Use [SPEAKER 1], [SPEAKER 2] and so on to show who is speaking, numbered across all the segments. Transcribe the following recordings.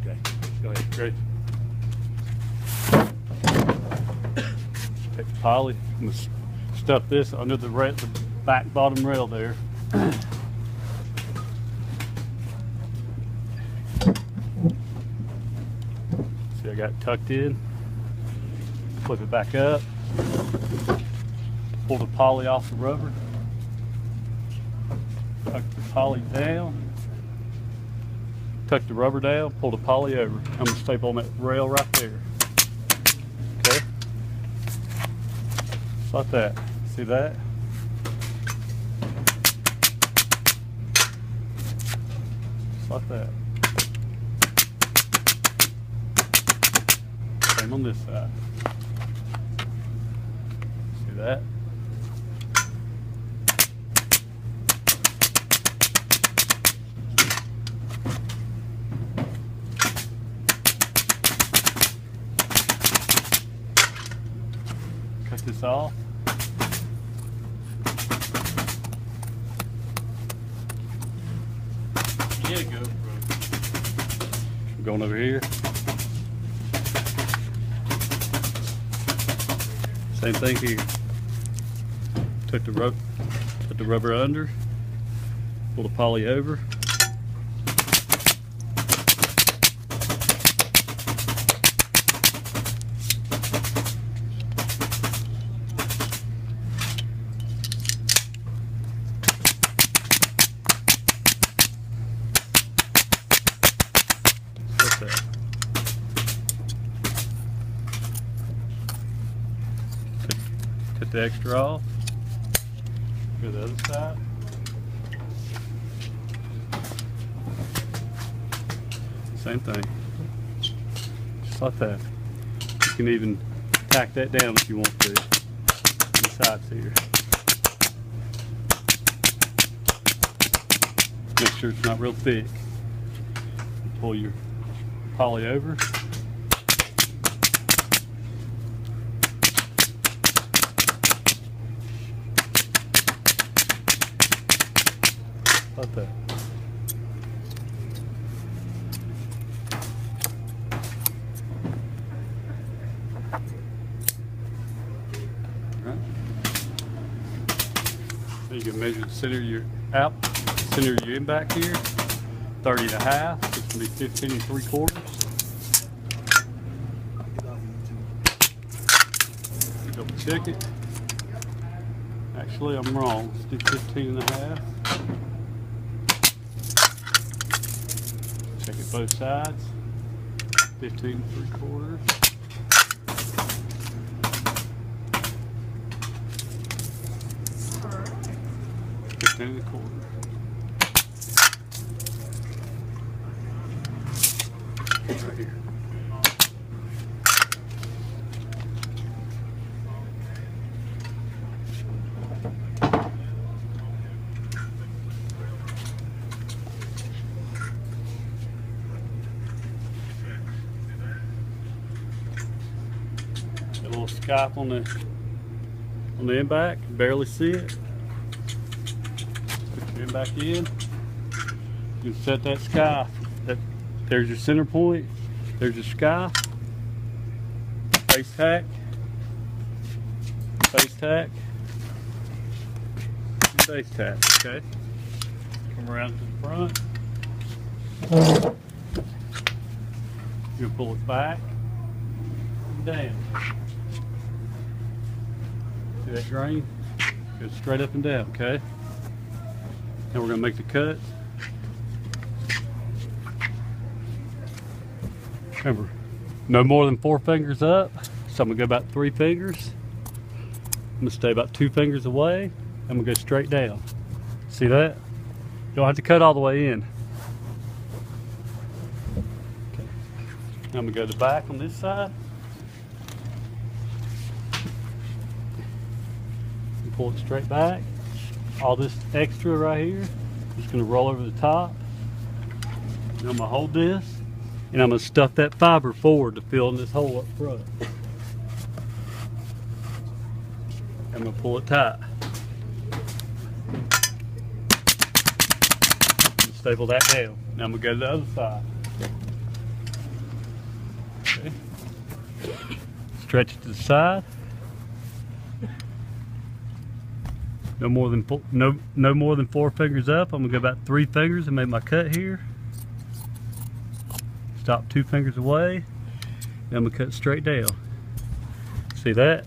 [SPEAKER 1] Okay, go ahead, ready? Take the poly, I'm gonna stuff this under the back bottom rail there. See, I got it tucked in. Flip it back up. Pull the poly off the rubber. Tuck the poly down. Tuck the rubber down, pull the poly over. I'm gonna staple on that rail right there. Okay? Just like that. See that? Just like that. Same on this side. See that? Cut this off. Yeah, go, bro. I'm going over here. Same thing here. Put the rubber under, pull the poly over. Cut the extra off. Go to the other side. Same thing. Just like that. You can even tack that down if you want to. On the sides here. Make sure it's not real thick. Pull your poly over. Like that. Alright. So you can measure the center of your center of your end back here. 30.5. It's going to be 15 3/4. Double check it. Actually, I'm wrong. Let's do 15.5. Check it both sides. 15 3/4. And a quarter. Right here. A little skype on the end back, barely see it. Get back in. You can set that sky. There's your center point. There's your sky. Face tack. Face tack. And face tack. Okay. Come around to the front. You'll pull it back and down. See that grain? Go straight up and down. Okay. Now we're going to make the cut. Remember, no more than 4 fingers up. So I'm going to go about 3 fingers. I'm going to stay about 2 fingers away. I'm going to go straight down. See that? You don't have to cut all the way in. Okay. Now I'm going to go to the back on this side. And pull it straight back. All this extra right here, just going to roll over the top. And I'm going to hold this, and I'm going to stuff that fiber forward to fill in this hole up front. I'm going to pull it tight. Staple that down. Now I'm going to go to the other side. stretch it to the side. No more than 4 fingers up. I'm gonna go about 3 fingers and make my cut here. Stop 2 fingers away. Then I'm gonna cut straight down. See that?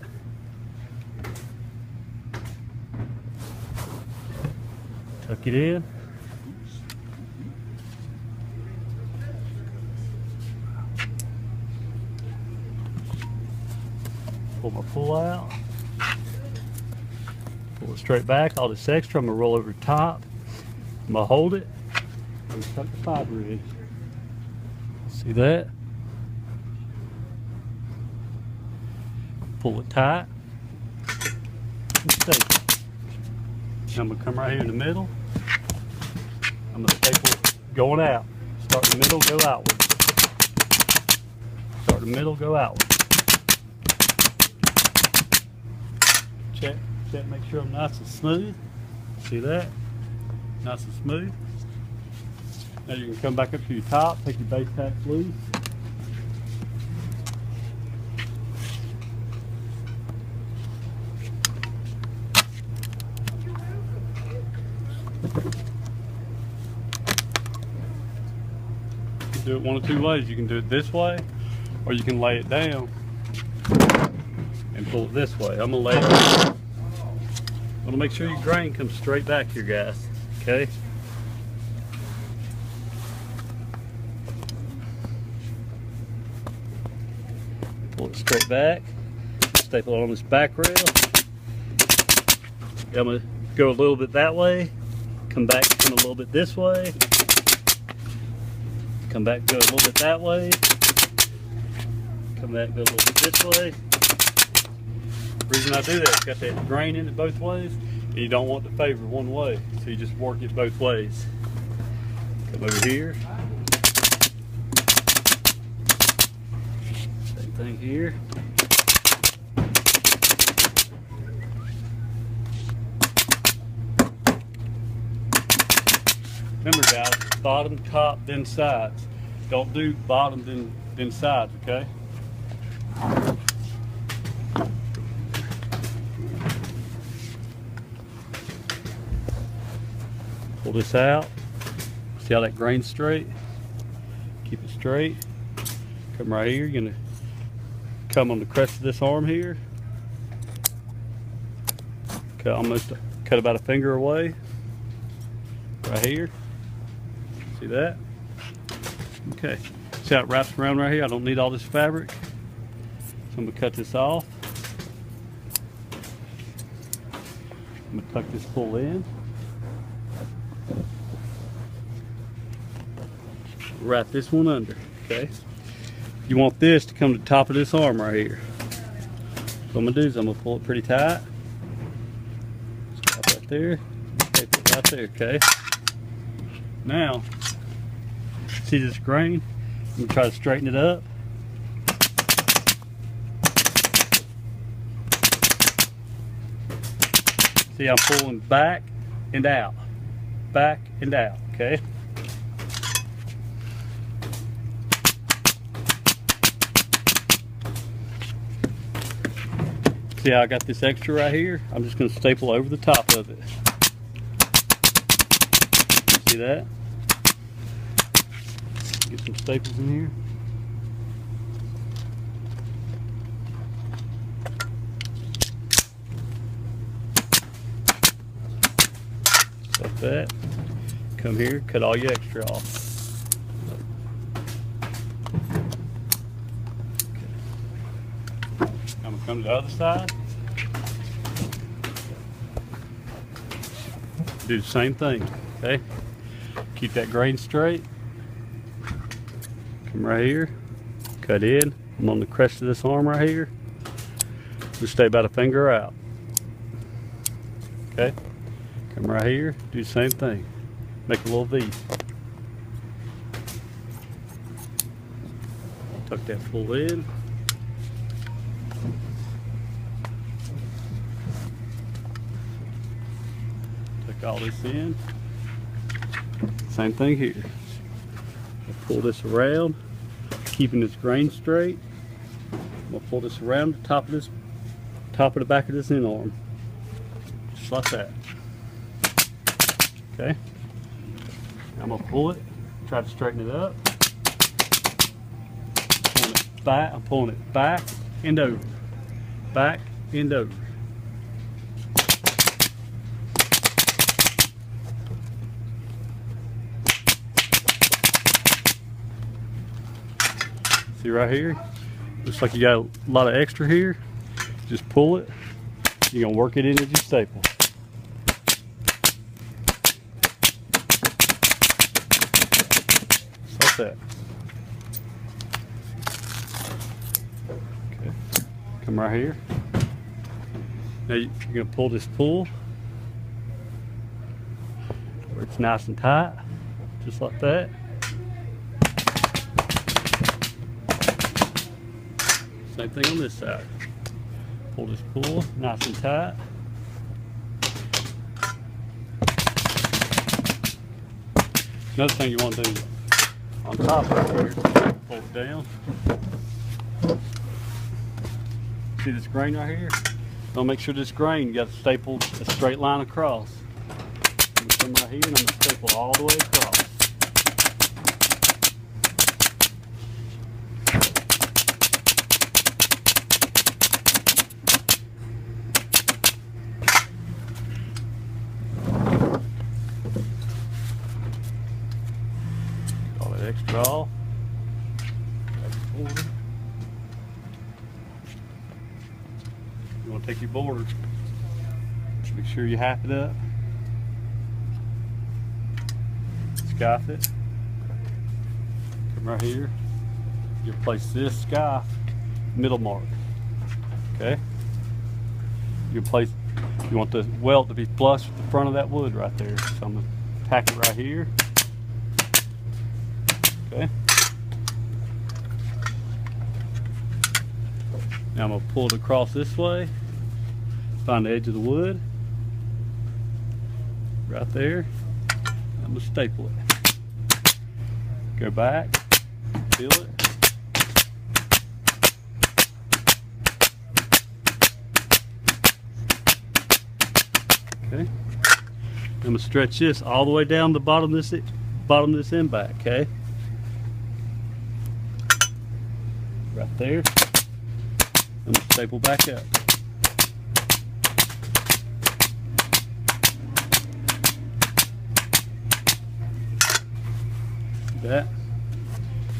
[SPEAKER 1] Tuck it in. Pull my pull out. Pull it straight back. All this extra, I'm gonna roll over the top. I'm gonna hold it and tuck the fiber in. See that? Pull it tight and staple. I'm gonna come right here in the middle. I'm gonna staple going out. Start in the middle, go outward. Start in the middle, go outward. Check, make sure I'm nice and smooth. See that? Nice and smooth. Now you can come back up to your top, take your base tacks loose. You can do it one of 2 ways. You can do it this way, or you can lay it down and pull it this way. I'm gonna lay it down. I'm gonna make sure your grain comes straight back here, guys. Okay? Pull it straight back. Staple it on this back rail. I'm gonna go a little bit that way. Come back, come a little bit this way. Come back, go a little bit that way. Come back, go a little bit this way. The reason I do that is got that grain in it both ways, and you don't want to favor one way, so you just work it both ways. Come over here. Same thing here. Remember guys, bottom, top, then sides. Don't do bottom, then sides, okay? Pull this out. See how that grain's straight? Keep it straight. Come right here. You're gonna come on the crest of this arm here. Cut about a finger away. Right here. See that? Okay. See how it wraps around right here? I don't need all this fabric. So I'm gonna cut this off. I'm gonna tuck this pull in. Wrap this one under, okay? You want this to come to the top of this arm right here. So what I'm gonna do is I'm gonna pull it pretty tight. Stop right there. Staple it right there, okay? Now, see this grain? I'm gonna try to straighten it up. See, I'm pulling back and out, okay? See how I got this extra right here? I'm just gonna staple over the top of it. See that? Get some staples in here. Like that. Come here, cut all your extra off. Okay. I'm gonna come to the other side. Do the same thing, okay? Keep that grain straight. Come right here, cut in. I'm on the crest of this arm right here. Just stay about a finger out. Okay? Come right here, do the same thing. Make a little V. Tuck that full in. Tuck all this in. Same thing here. I'll pull this around, keeping this grain straight. I'm gonna pull this around the top of the back of this end arm. Just like that. Okay. I'm gonna pull it, try to straighten it up. I'm pulling it back and over. Back and over. See right here? Looks like you got a lot of extra here. Just pull it. You're gonna work it in as you staple. Just like that. Okay. Come right here. Now you're gonna pull this pull where it's nice and tight, just like that. Same thing on this side. Pull this pull, nice and tight. Another thing you want to do on top right here, pull it down. See this grain right here? I'll make sure this grain, you got to staple a straight line across. I'm going to come right here and I'm going to staple all the way across. Extra off. You want to take your border, just make sure you half it up, scarf it, come right here, you place this scarf middle mark, okay? You want the welt to be flush with the front of that wood right there, so I'm going to tack it right here. Okay. Now I'm going to pull it across this way, find the edge of the wood, right there. I'm going to staple it. Go back, feel it. Okay. I'm going to stretch this all the way down the bottom of this end back, okay? Right there. I'm going to staple back up. See that?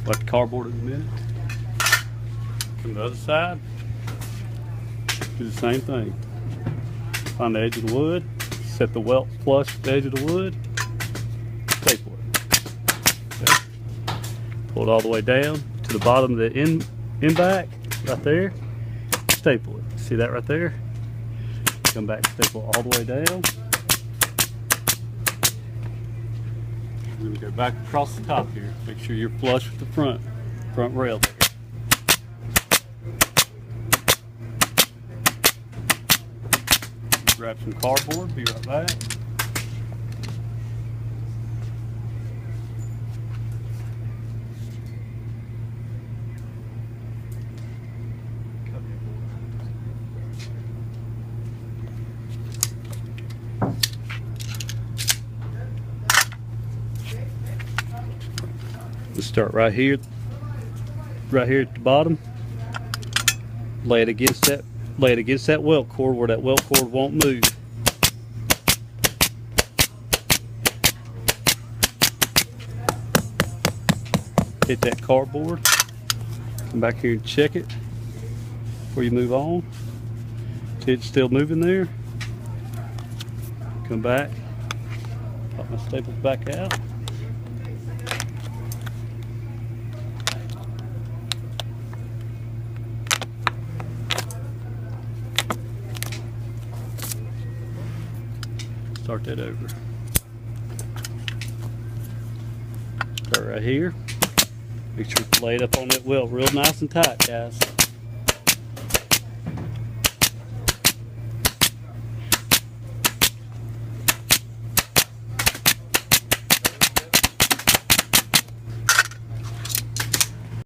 [SPEAKER 1] Like the cardboard in a minute. From the other side, do the same thing. Find the edge of the wood, set the welt flush with the edge of the wood, staple it. Okay. Pull it all the way down to the bottom of the end back, right there, staple it. See that right there? Come back, staple all the way down. We're going to go back across the top here. Make sure you're flush with the front rail there. Grab some cardboard, be right back. Let's start right here at the bottom. Lay it against that welt cord where that welt cord won't move. Hit that cardboard. Come back here and check it before you move on. See it's still moving there. Come back. Pop my staples back out. Start that over. Start right here. Make sure it's laid up on that welt real nice and tight, guys.